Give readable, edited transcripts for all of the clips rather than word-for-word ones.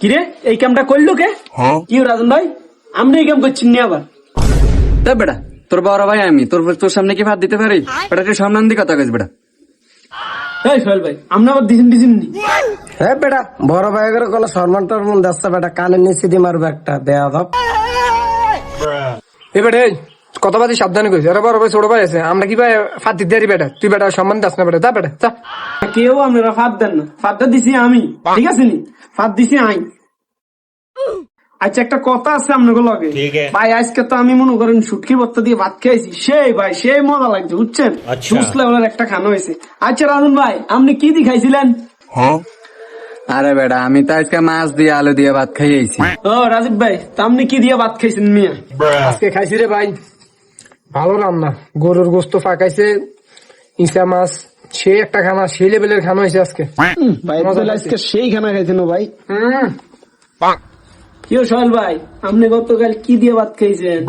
কিরে এই কামটা করলো কে? কি রাজন ভাই আমরা এই কাম করছি নি আবার? বেটা তোর বড় ভাই আমি তোর সামনে কি ভাত দিতে পারি? বেটা তুই সম্মান দিয়ে কথা কইস বেটা। এই সোহেল ভাই আমরা আবার দিছেন নি? হ্যাঁ বেটা বড় ভাই করে কোনো সম্মান টরমান যাচ্ছে বেটা, কানে নিচে দিয়ে মারবে একটা দেয়া ধপ। এ বেটা কথাবার্তি সাবধানে কইস, আরে বড় ভাই ছোট ভাই আছে, আমরা কি ভাই ফাত দিতে পারি বেটা? তুই বেটা সম্মান দাস না বেটা, যা বেটা যা। কেউ আমরা ফাঁদ দেন না, ফাঁদটা দিছি আমি, ঠিক আছে নি? ফাঁদ দিছি আই। আচ্ছা একটা কথা আছে আপনাকে লগে ভাই, আজকে তো আমি মনে করেন শুটকি ভর্তা দিয়ে ভাত খেয়েছি, সেই ভাই সেই মজা লাগছে বুঝছেন, জুস লেভেলের একটা খানা হয়েছে। আচ্ছা রাজন ভাই আপনি কি দিয়ে খাইছিলেন? আরে বেটা আমি তো আজকে মাছ দিয়ে আলু দিয়ে ভাত খাইয়েছি। ও রাজীব ভাই তা আপনি কি দিয়ে ভাত খাইছেন মিয়া? আজকে খাইছি রে ভাই ভালো রান্না, গরুর গোস্ত ফাঁকাইছে, ইসা মাছ, সে একটা খানা, সেই লেভেলের খানা হয়েছে আজকে। ভাই তাহলে আজকে সেই খানা খাইছেন ও ভাই। হুম কি সোহেল ভাই আপনি গতকাল কি দিয়ে ভাত খাইছেন?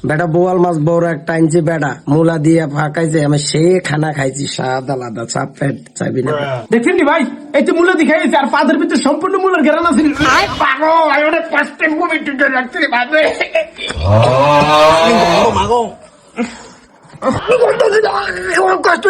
বেটা বোয়াল মাছ বড় একটা আনছি বেটা, মূলা দিয়ে ফাঁকাইছে, আমি সে খানা খাইছি স্বাদ আলাদা, চাপ ফেট চাইবি না। দেখছেন নি ভাই এই তো মূলা দিয়ে খাইছে, আর পাদের ভিতরে সম্পূর্ণ মূলার ঘেরান আছে। কষ্ট